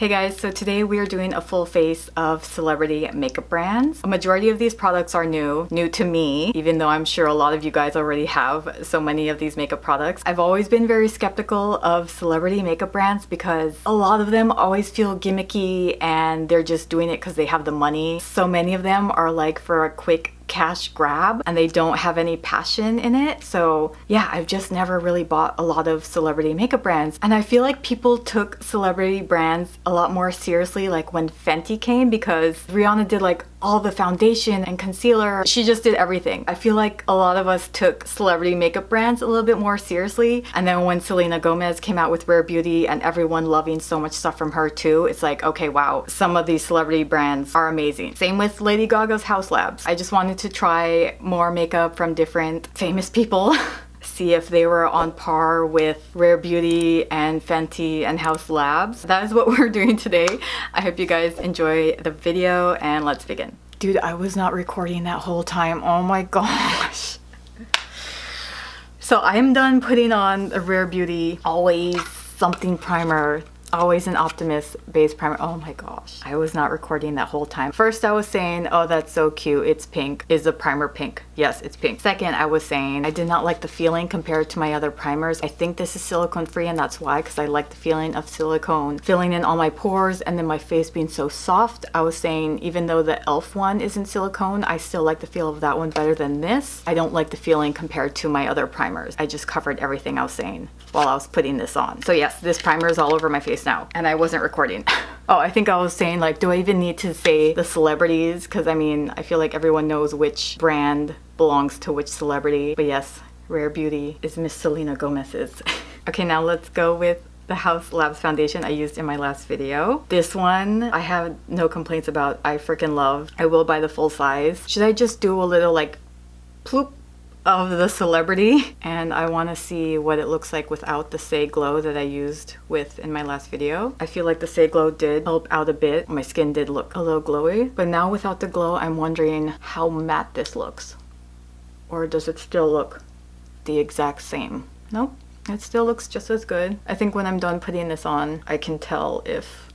Hey guys, so today we are doing a full face of celebrity makeup brands. A majority of these products are new to me, even though I'm sure a lot of you guys already have so many of these makeup products. I've always been very skeptical of celebrity makeup brands because a lot of them always feel gimmicky and they're just doing it because they have the money. So many of them are like for a quick cash grab and they don't have any passion in it. So yeah, I've just never really bought a lot of celebrity makeup brands. And I feel like people took celebrity brands a lot more seriously like when Fenty came, because Rihanna did like all the foundation and concealer. She just did everything. I feel like a lot of us took celebrity makeup brands a little bit more seriously. And then when Selena Gomez came out with Rare Beauty and everyone loving so much stuff from her too, it's like, okay, wow, some of these celebrity brands are amazing. Same with Lady Gaga's Haus Labs. I just wanted to try more makeup from different famous people. See if they were on par with Rare Beauty and Fenty and Haus Labs. That is what we're doing today. I hope you guys enjoy the video and let's begin. Dude, I was not recording that whole time. Oh my gosh. So I am done putting on a Rare Beauty Always Something primer. Always an Optimist base primer. Oh my gosh. I was not recording that whole time. First I was saying, oh that's so cute, it's pink. Is the primer pink? Yes, it's pink. Second, I was saying I did not like the feeling compared to my other primers. I think this is silicone free and that's why, because I like the feeling of silicone filling in all my pores and then my face being so soft. I was saying even though the e.l.f. one isn't silicone, I still like the feel of that one better than this. I don't like the feeling compared to my other primers. I just covered everything I was saying while I was putting this on. So yes, this primer is all over my face now and I wasn't recording. Oh, I think I was saying like, do I even need to say the celebrities? Because I mean, I feel like everyone knows which brand belongs to which celebrity. But yes, Rare Beauty is Miss Selena Gomez's. Okay, now let's go with the Haus Labs foundation I used in my last video. This one I have no complaints about. I freaking love. I will buy the full size. Should I just do a little like ploop of the celebrity? And I want to see what it looks like without the Say Glow that I used with in my last video. I feel like the Say Glow did help out a bit. My skin did look a little glowy, but now without the glow I'm wondering how matte this looks. Or does it still look the exact same? Nope, it still looks just as good. I think when I'm done putting this on I can tell if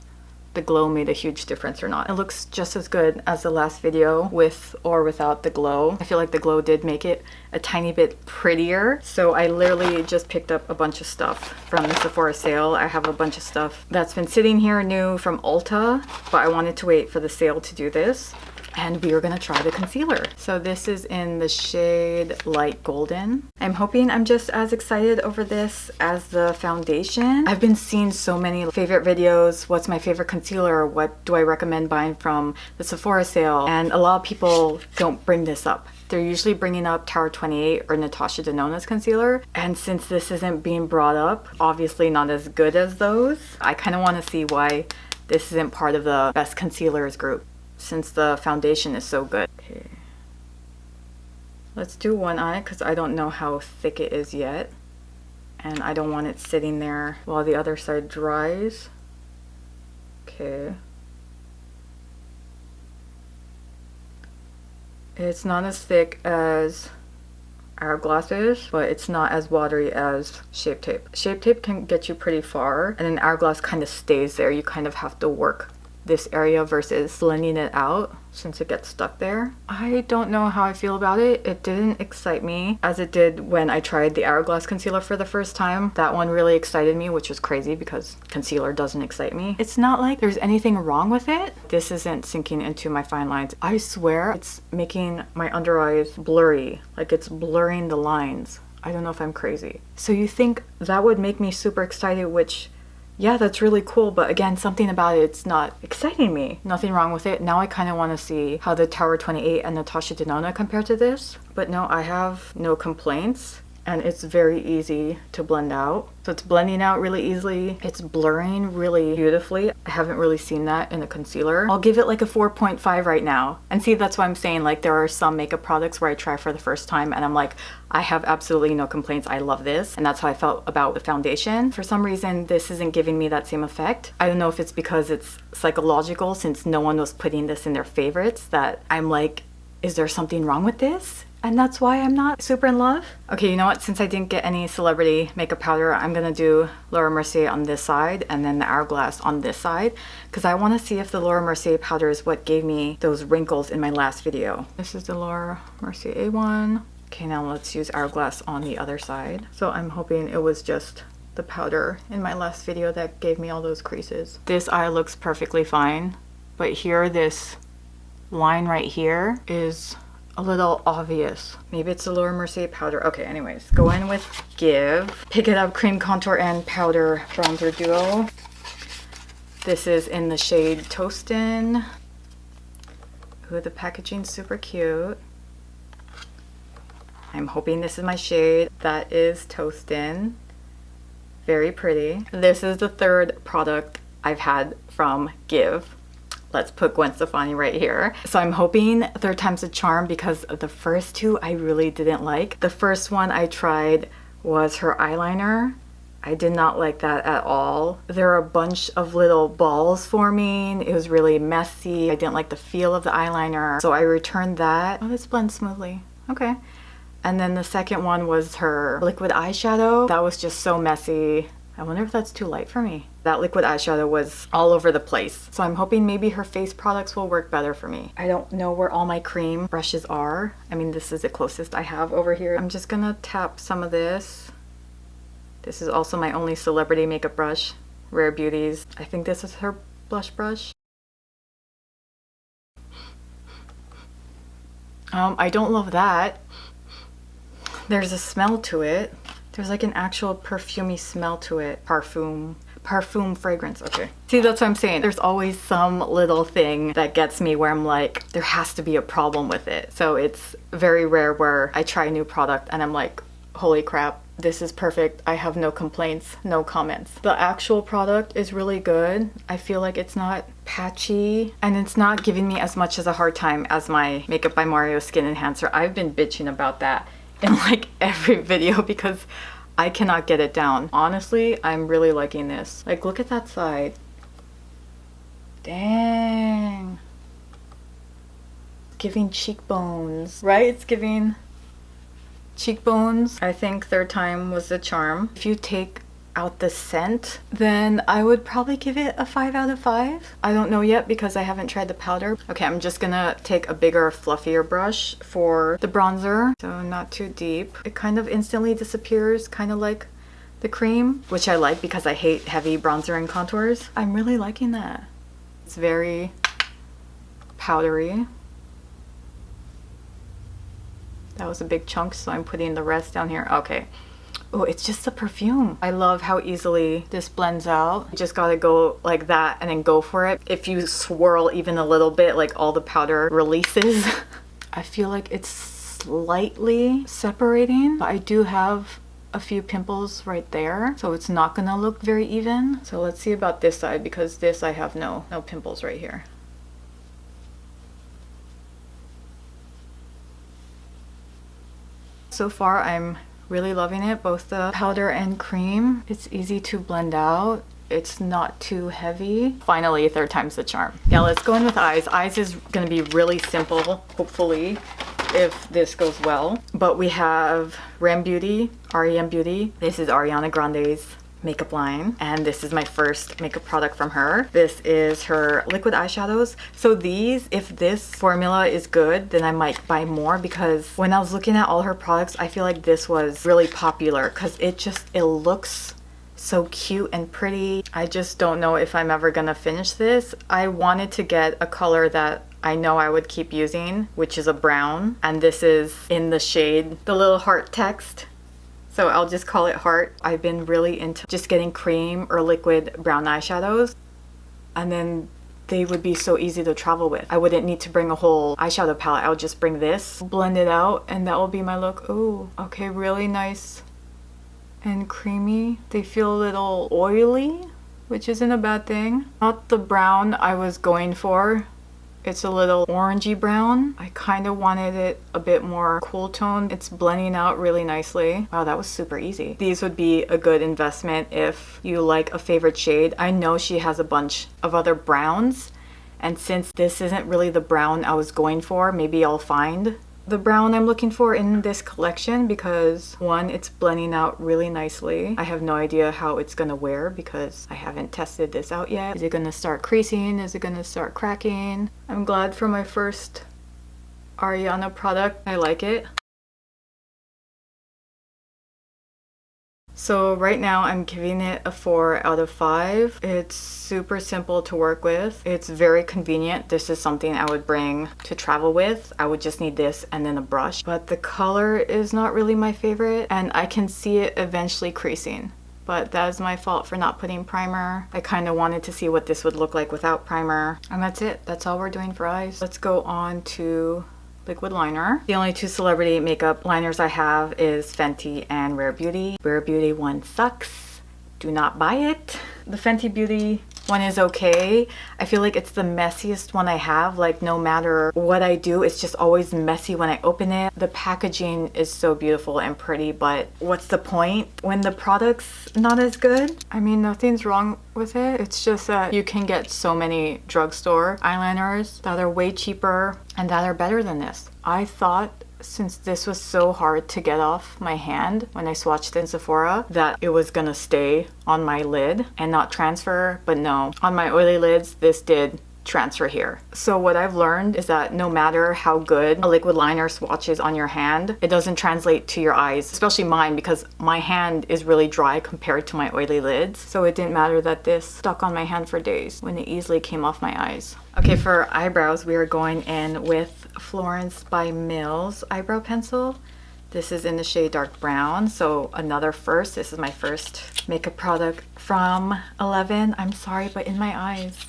the glow made a huge difference or not. It looks just as good as the last video with or without the glow. I feel like the glow did make it a tiny bit prettier. So I literally just picked up a bunch of stuff from the Sephora sale. I have a bunch of stuff that's been sitting here new from Ulta, but I wanted to wait for the sale to do this. And we are gonna try the concealer. So this is in the shade Light Golden. I'm hoping I'm just as excited over this as the foundation. I've been seeing so many favorite videos. What's my favorite concealer? What do I recommend buying from the Sephora sale? And a lot of people don't bring this up. They're usually bringing up Tower 28 or Natasha Denona's concealer. And since this isn't being brought up, obviously not as good as those, I kind of want to see why this isn't part of the best concealers group, since the foundation is so good. Okay. Let's do one eye because I don't know how thick it is yet. And I don't want it sitting there while the other side dries. Okay. It's not as thick as Hourglass is, but it's not as watery as Shape Tape. Shape Tape can get you pretty far, and then Hourglass kind of stays there. You kind of have to work this area versus blending it out since it gets stuck there. I don't know how I feel about it. It didn't excite me as it did when I tried the Hourglass concealer for the first time. That one really excited me, which was crazy because concealer doesn't excite me. It's not like there's anything wrong with it. This isn't sinking into my fine lines. I swear it's making my under eyes blurry, like it's blurring the lines. I don't know if I'm crazy. So you think that would make me super excited, which yeah, that's really cool, but again, something about it's not exciting me. Nothing wrong with it. Now I kind of want to see how the Tower 28 and Natasha Denona compare to this. But no, I have no complaints. And it's very easy to blend out. So it's blending out really easily. It's blurring really beautifully. I haven't really seen that in a concealer. I'll give it like a 4.5 right now. And see, that's why I'm saying like there are some makeup products where I try for the first time and I'm like, I have absolutely no complaints. I love this. And that's how I felt about the foundation. For some reason, this isn't giving me that same effect. I don't know if it's because it's psychological since no one was putting this in their favorites that I'm like, is there something wrong with this? And that's why I'm not super in love. Okay, you know what? Since I didn't get any celebrity makeup powder, I'm gonna do Laura Mercier on this side and then the Hourglass on this side, because I want to see if the Laura Mercier powder is what gave me those wrinkles in my last video. This is the Laura Mercier A1. Okay, now let's use Hourglass on the other side. So I'm hoping it was just the powder in my last video that gave me all those creases. This eye looks perfectly fine, but here, this line right here is a little obvious. Maybe it's the Laura Mercier powder. Okay, anyways, go in with Give. Pick It Up Cream Contour and Powder Bronzer Duo. This is in the shade Toastin. Ooh, the packaging's super cute. I'm hoping this is my shade. That is Toastin. Very pretty. This is the third product I've had from Give. Let's put Gwen Stefani right here. So I'm hoping third time's a charm, because the first two I really didn't like. The first one I tried was her eyeliner. I did not like that at all. There are a bunch of little balls forming. It was really messy. I didn't like the feel of the eyeliner. So I returned that. Oh, this blends smoothly. Okay. And then the second one was her liquid eyeshadow. That was just so messy. I wonder if that's too light for me. That liquid eyeshadow was all over the place. So I'm hoping maybe her face products will work better for me. I don't know where all my cream brushes are. I mean, this is the closest I have over here. I'm just gonna tap some of this. This is also my only celebrity makeup brush, Rare Beauties. I think this is her blush brush. I don't love that. There's a smell to it. There's like an actual perfumey smell to it. Parfum fragrance. Okay. See, that's what I'm saying. There's always some little thing that gets me where I'm like, there has to be a problem with it. So it's very rare where I try a new product and I'm like, holy crap, this is perfect. I have no complaints, no comments. The actual product is really good. I feel like it's not patchy and it's not giving me as much as a hard time as my Makeup by Mario Skin Enhancer. I've been bitching about that in like every video because I cannot get it down. Honestly, I'm really liking this. Like, look at that side. Dang. It's giving cheekbones, right? It's giving cheekbones. I think third time was the charm. If you take out the scent, then I would probably give it a 5 out of 5. I don't know yet because I haven't tried the powder. Okay, I'm just gonna take a bigger, fluffier brush for the bronzer. So not too deep. It kind of instantly disappears, kind of like the cream, which I like because I hate heavy bronzer and contours. I'm really liking that. It's very powdery. That was a big chunk, so I'm putting the rest down here. Okay. Oh, it's just the perfume. I love how easily this blends out. You just gotta go like that and then go for it. If you swirl even a little bit, like all the powder releases. I feel like it's slightly separating, but I do have a few pimples right there, so it's not gonna look very even. So let's see about this side, because this I have no pimples right here. So far, I'm really loving it, both the powder and cream. It's easy to blend out. It's not too heavy. Finally, third time's the charm. Yeah, let's go in with eyes. Eyes is gonna be really simple, hopefully, if this goes well. But we have R.E.M Beauty, R.E.M Beauty. This is Ariana Grande's makeup line, and this is my first makeup product from her. This is her liquid eyeshadows. So these, if this formula is good, then I might buy more, because when I was looking at all her products, I feel like this was really popular because it looks so cute and pretty. I just don't know if I'm ever gonna finish this. I wanted to get a color that I know I would keep using, which is a brown, and this is in the shade, the little heart text. So I'll just call it Heart. I've been really into just getting cream or liquid brown eyeshadows, and then they would be so easy to travel with. I wouldn't need to bring a whole eyeshadow palette. I would just bring this, blend it out, and that will be my look. Ooh, okay, really nice and creamy. They feel a little oily, which isn't a bad thing. Not the brown I was going for. It's a little orangey brown. I kind of wanted it a bit more cool tone. It's blending out really nicely. Wow, that was super easy. These would be a good investment if you like a favorite shade. I know she has a bunch of other browns, and since this isn't really the brown I was going for, maybe I'll find the brown I'm looking for in this collection because one, it's blending out really nicely. I have no idea how it's gonna wear because I haven't tested this out yet. Is it gonna start creasing? Is it gonna start cracking? I'm glad for my first Ariana product. I like it. So right now I'm giving it a 4 out of 5. It's super simple to work with. It's very convenient. This is something I would bring to travel with. I would just need this and then a brush. But the color is not really my favorite and I can see it eventually creasing. But that is my fault for not putting primer. I kind of wanted to see what this would look like without primer. And that's it. That's all we're doing for eyes. Let's go on to liquid liner. The only two celebrity makeup liners I have is Fenty and Rare Beauty. Rare Beauty one sucks. Do not buy it. The Fenty Beauty one is okay. I feel like it's the messiest one I have. Like no matter what I do, it's just always messy when I open it. The packaging is so beautiful and pretty, but what's the point when the product's not as good? I mean, nothing's wrong with it. It's just that you can get so many drugstore eyeliners that are way cheaper and that are better than this. I thought since this was so hard to get off my hand when I swatched it in Sephora that it was gonna stay on my lid and not transfer, but no. On my oily lids, this did transfer here. So what I've learned is that no matter how good a liquid liner swatches on your hand, it doesn't translate to your eyes, especially mine because my hand is really dry compared to my oily lids. So it didn't matter that this stuck on my hand for days when it easily came off my eyes. Okay, for eyebrows, we are going in with Florence by Mills eyebrow pencil. This is in the shade dark brown, so another first. This is my first makeup product from 11. I'm sorry, but in my eyes,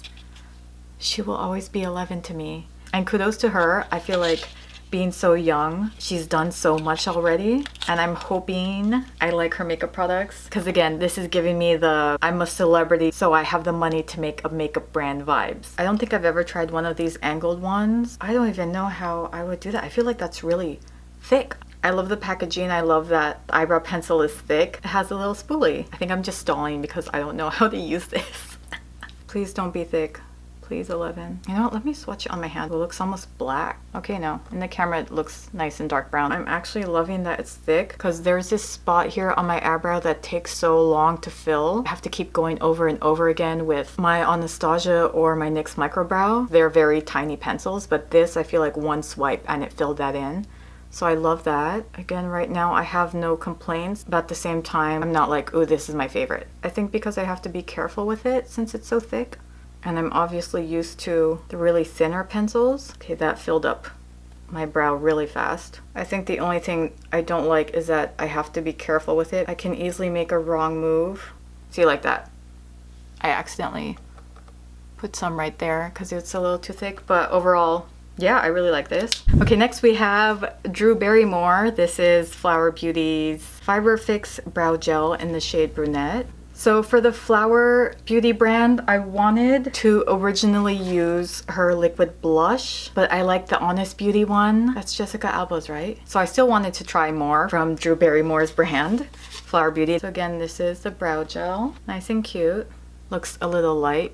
she will always be 11 to me. And kudos to her. I feel like being so young, she's done so much already. And I'm hoping I like her makeup products. Because again, this is giving me the I'm a celebrity, so I have the money to make a makeup brand vibes. I don't think I've ever tried one of these angled ones. I don't even know how I would do that. I feel like that's really thick. I love the packaging. I love that the eyebrow pencil is thick. It has a little spoolie. I think I'm just stalling because I don't know how to use this. Please don't be thick. Please, 11. You know what? Let me swatch it on my hand. It looks almost black. Okay, no. In the camera, it looks nice and dark brown. I'm actually loving that it's thick because there's this spot here on my eyebrow that takes so long to fill. I have to keep going over and over again with my Anastasia or my NYX Micro Brow. They're very tiny pencils, but this, I feel like one swipe and it filled that in. So I love that. Again, right now I have no complaints, but at the same time, I'm not like, oh, this is my favorite. I think because I have to be careful with it since it's so thick. And I'm obviously used to the really thinner pencils. Okay, that filled up my brow really fast. I think the only thing I don't like is that I have to be careful with it. I can easily make a wrong move. See, like that. I accidentally put some right there because it's a little too thick, but overall, yeah, I really like this. Okay, next we have Drew Barrymore. This is Flower Beauty's Fiber Fix Brow Gel in the shade Brunette. So for the Flower Beauty brand, I wanted to originally use her liquid blush, but I like the Honest Beauty one. That's Jessica Alba's, right? So I still wanted to try more from Drew Barrymore's brand, Flower Beauty. So again, this is the brow gel. Nice and cute. Looks a little light.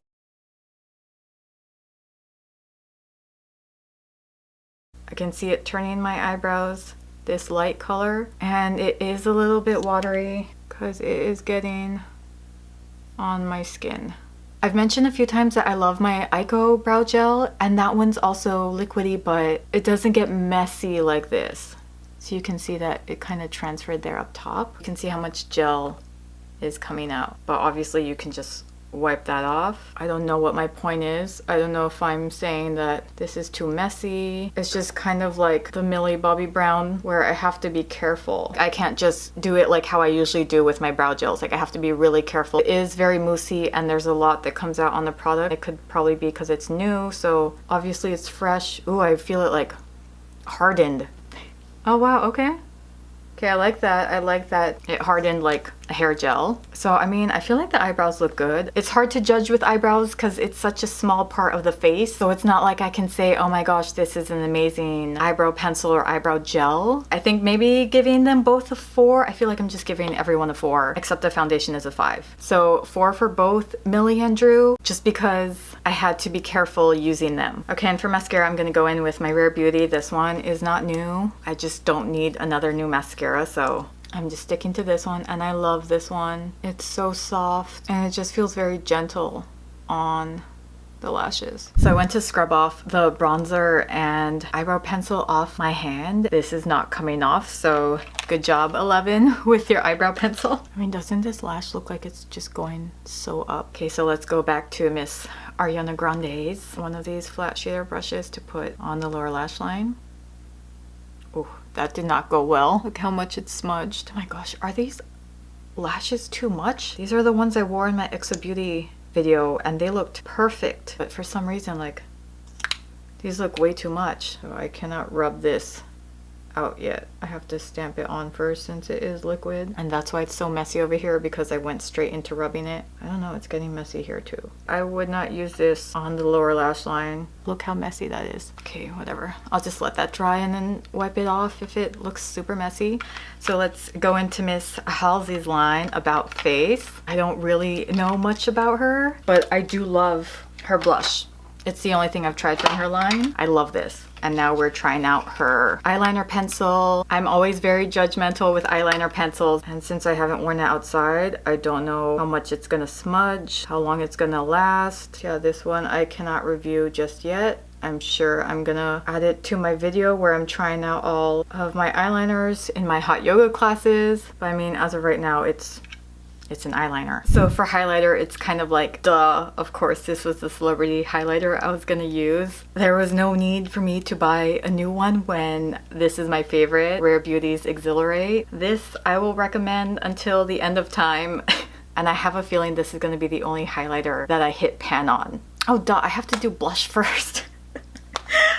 I can see it turning my eyebrows this light color, and it is a little bit watery because it is getting on my skin. I've mentioned a few times that I love my Ico brow gel, and that one's also liquidy, but it doesn't get messy like this. So you can see that it kind of transferred there up top. You can see how much gel is coming out, but obviously you can just wipe that off. I don't know what my point is. I don't know if I'm saying that this is too messy. It's just kind of like the Millie Bobby Brown where I have to be careful. I can't just do it like how I usually do with my brow gels. Like I have to be really careful. It is very moussey and there's a lot that comes out on the product. It could probably be because it's new, so obviously it's fresh. Ooh, I feel it like hardened. Oh wow, okay. Okay, I like that. I like that it hardened like hair gel. So I mean, I feel like the eyebrows look good. It's hard to judge with eyebrows because it's such a small part of the face. So it's not like I can say, oh my gosh, this is an amazing eyebrow pencil or eyebrow gel. I think maybe giving them both a 4. I feel like I'm just giving everyone a 4, except the foundation is a 5. So 4 for both Millie and Drew, just because I had to be careful using them. Okay, and for mascara, I'm gonna go in with my Rare Beauty. This one is not new. I just don't need another new mascara, so I'm just sticking to this one, and I love this one. It's so soft, and it just feels very gentle on the lashes. So I went to scrub off the bronzer and eyebrow pencil off my hand. This is not coming off, so good job, 11, with your eyebrow pencil. I mean, doesn't this lash look like it's just going so up? Okay, so let's go back to Miss Ariana Grande's, one of these flat shader brushes to put on the lower lash line. Oh, that did not go well. Look how much it's smudged. Oh my gosh, are these lashes too much? These are the ones I wore in my Exo Beauty video and they looked perfect, but for some reason, like, these look way too much. So I cannot rub this out yet. I have to stamp it on first since it is liquid, and that's why it's so messy over here, because I went straight into rubbing it. I don't know, it's getting messy here too. I would not use this on the lower lash line. Look how messy that is. Okay, whatever, I'll just let that dry and then wipe it off if it looks super messy. So let's go into Miss Halsey's line, About Face. I don't really know much about her, but I do love her blush. It's the only thing I've tried from her line. I love this. And now we're trying out her eyeliner pencil. I'm always very judgmental with eyeliner pencils, and since I haven't worn it outside, I don't know how much it's gonna smudge, how long it's gonna last. Yeah, this one I cannot review just yet. I'm sure I'm gonna add it to my video where I'm trying out all of my eyeliners in my hot yoga classes. But I mean, as of right now, it's an eyeliner. So for highlighter, it's kind of like, duh, of course this was the celebrity highlighter I was gonna use. There was no need for me to buy a new one when this is my favorite, Rare Beauty's Exhilarate. This I will recommend until the end of time. And I have a feeling this is gonna be the only highlighter that I hit pan on. Oh duh, I have to do blush first.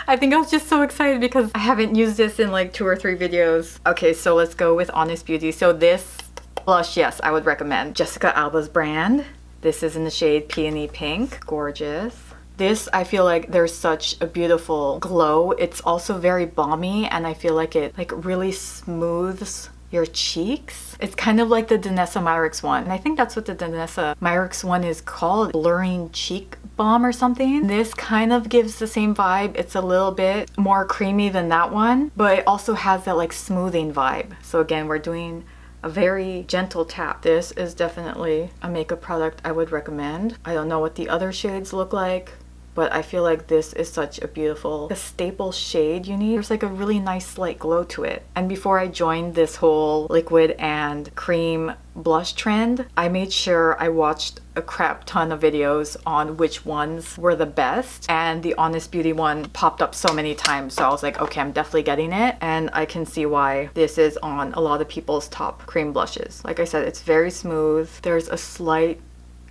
I think I was just so excited because I haven't used this in like 2 or 3 videos. Okay, so let's go with Honest Beauty. So this blush, yes, I would recommend Jessica Alba's brand. This is in the shade Peony Pink. Gorgeous. This, I feel like there's such a beautiful glow. It's also very balmy, and I feel like it like really smooths your cheeks. It's kind of like the Danessa Myricks one. And I think that's what the Danessa Myricks one is called, Blurring Cheek Balm or something. This kind of gives the same vibe. It's a little bit more creamy than that one, but it also has that like smoothing vibe. So again, we're doing a very gentle tap. This is definitely a makeup product I would recommend. I don't know what the other shades look like, but I feel like this is such a beautiful, a staple shade you need. There's like a really nice slight glow to it. And before I joined this whole liquid and cream blush trend, I made sure I watched a crap ton of videos on which ones were the best, and the Honest Beauty one popped up so many times, so I was like, okay, I'm definitely getting it, and I can see why this is on a lot of people's top cream blushes. Like I said, it's very smooth. There's a slight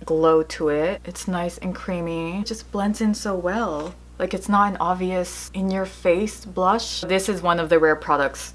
glow to it. It's nice and creamy. It just blends in so well. Like, it's not an obvious in your face blush. This is one of the rare products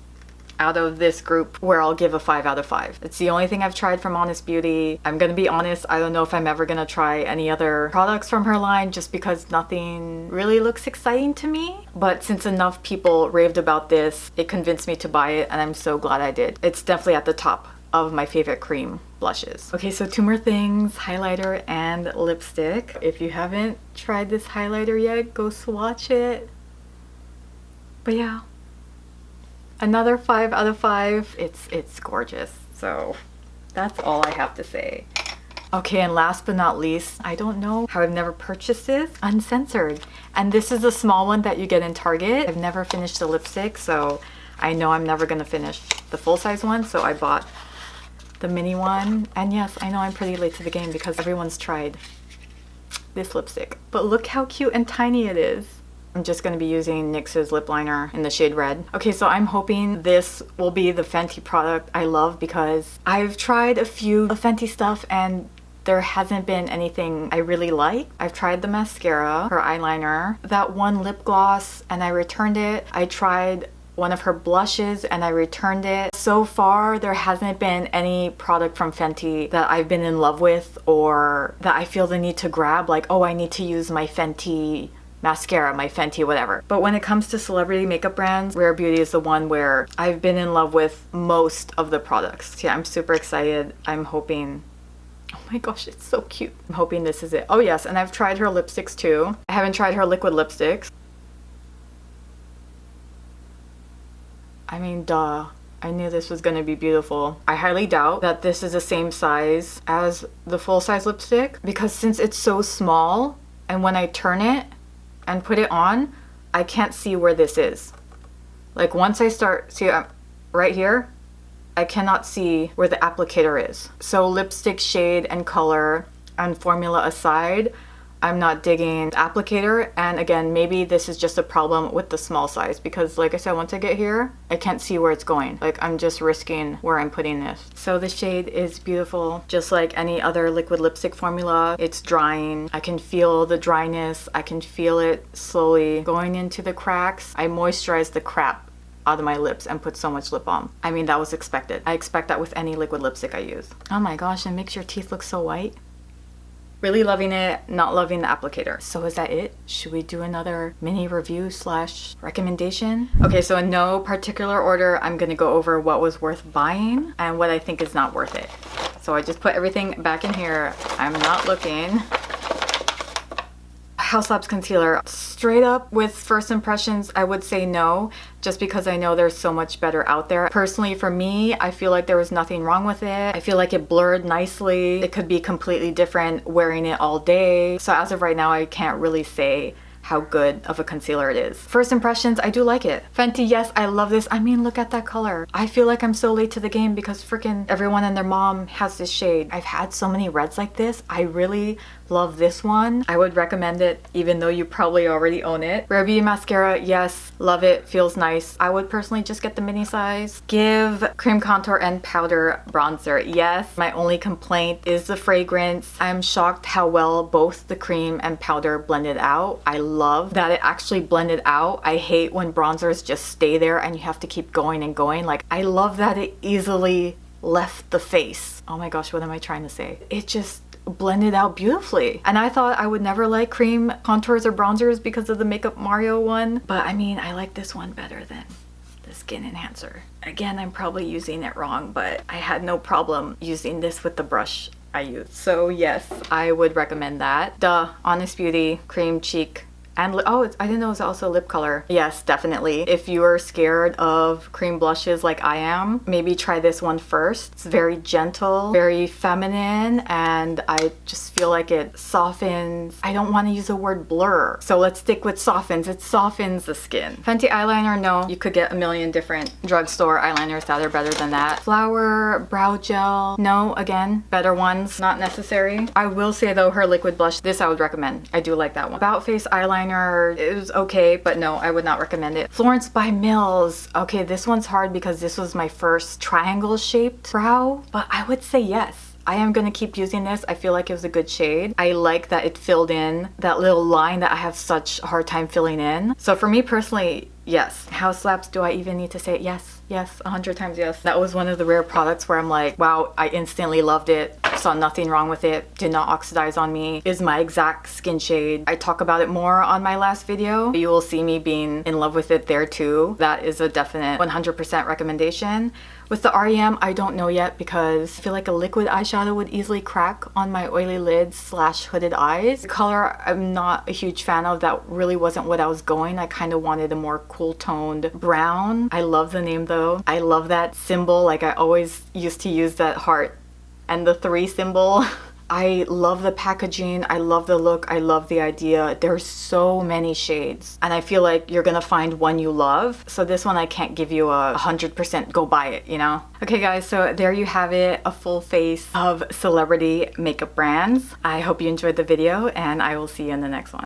out of this group where I'll give a 5 out of 5. It's the only thing I've tried from Honest Beauty. I'm gonna be honest, I don't know if I'm ever gonna try any other products from her line just because nothing really looks exciting to me. But since enough people raved about this, it convinced me to buy it, and I'm so glad I did. It's definitely at the top of my favorite cream blushes. Okay, so 2 more things, highlighter and lipstick. If you haven't tried this highlighter yet, go swatch it. But yeah, another 5 out of 5. It's gorgeous. So that's all I have to say. Okay, and last but not least, I don't know how I've never purchased this, Uncensored. And this is a small one that you get in Target. I've never finished the lipstick, so I know I'm never gonna finish the full-size one, so I bought the mini one. And yes, I know I'm pretty late to the game because everyone's tried this lipstick. But look how cute and tiny it is. I'm just going to be using NYX's lip liner in the shade Red. Okay, so I'm hoping this will be the Fenty product I love, because I've tried a few of Fenty stuff and there hasn't been anything I really like. I've tried the mascara, her eyeliner, that one lip gloss, and I returned it. I tried one of her blushes and I returned it. So far, there hasn't been any product from Fenty that I've been in love with or that I feel the need to grab, like, oh, I need to use my Fenty mascara, my Fenty whatever. But when it comes to celebrity makeup brands, Rare Beauty is the one where I've been in love with most of the products. So yeah, I'm super excited. I'm hoping, oh my gosh, it's so cute. I'm hoping this is it. Oh yes, and I've tried her lipsticks too. I haven't tried her liquid lipsticks. I mean, duh. I knew this was gonna be beautiful. I highly doubt that this is the same size as the full-size lipstick because since it's so small and when I turn it and put it on, I can't see where this is. Like once I start, see right here, I cannot see where the applicator is. So lipstick shade and color and formula aside, I'm not digging the applicator. And again, maybe this is just a problem with the small size because like I said, once I get here, I can't see where it's going. Like I'm just risking where I'm putting this. So the shade is beautiful. Just like any other liquid lipstick formula, it's drying. I can feel the dryness. I can feel it slowly going into the cracks. I moisturize the crap out of my lips and put so much lip balm. I mean, that was expected. I expect that with any liquid lipstick I use. Oh my gosh, it makes your teeth look so white. Really loving it, not loving the applicator. So is that it? Should we do another mini review slash recommendation? Okay, so in no particular order, I'm gonna go over what was worth buying and what I think is not worth it. So I just put everything back in here. I'm not looking. Haus concealer. Straight up with first impressions, I would say no, just because I know there's so much better out there. Personally, for me, I feel like there was nothing wrong with it. I feel like it blurred nicely. It could be completely different wearing it all day. So as of right now, I can't really say how good of a concealer it is. First impressions, I do like it. Fenty, yes, I love this. I mean, look at that color. I feel like I'm so late to the game because freaking everyone and their mom has this shade. I've had so many reds like this. I really love this one. I would recommend it even though you probably already own it. Rare Beauty mascara, yes, love it, feels nice. I would personally just get the mini size. Give cream contour and powder bronzer, yes. My only complaint is the fragrance. I'm shocked how well both the cream and powder blended out. I love that it actually blended out. I hate when bronzers just stay there and you have to keep going and going. Like, I love that it easily left the face. Oh my gosh, what am I trying to say? It just blended out beautifully. And I thought I would never like cream contours or bronzers because of the Makeup Mario one. But I mean, I like this one better than the Skin Enhancer. Again, I'm probably using it wrong, but I had no problem using this with the brush I used. So yes, I would recommend that. The Honest Beauty Cream Cheek and oh, I didn't know it was also lip color. Yes, definitely. If you are scared of cream blushes like I am, maybe try this one first. It's very gentle, very feminine, and I just feel like it softens. I don't want to use the word blur, so let's stick with softens. It softens the skin. Fenty eyeliner, no. You could get a million different drugstore eyeliners that are better than that. Flower brow gel, no. Again, better ones, not necessary. I will say though, her liquid blush, this I would recommend. I do like that one. About Face eyeliner, it was okay, but no, I would not recommend it. Florence by Mills. Okay, this one's hard because this was my first triangle shaped brow, but I would say yes. I am going to keep using this. I feel like it was a good shade. I like that it filled in that little line that I have such a hard time filling in. So for me personally, yes. Haus Slaps, do I even need to say it? Yes. Yes, 100 times yes. That was one of the rare products where I'm like, wow, I instantly loved it. Saw nothing wrong with it. Did not oxidize on me. Is my exact skin shade. I talk about it more on my last video. You will see me being in love with it there too. That is a definite 100% recommendation. With the R.E.M, I don't know yet because I feel like a liquid eyeshadow would easily crack on my oily lids slash hooded eyes. The color, I'm not a huge fan of. That really wasn't what I was going. I kind of wanted a more cool toned brown. I love the name though. I love that symbol. Like I always used to use that heart and the 3 symbol. I love the packaging, I love the look, I love the idea. There's so many shades and I feel like you're gonna find one you love. So this one I can't give you a 100% go buy it, you know? Okay guys, so there you have it, a full face of celebrity makeup brands. I hope you enjoyed the video and I will see you in the next one.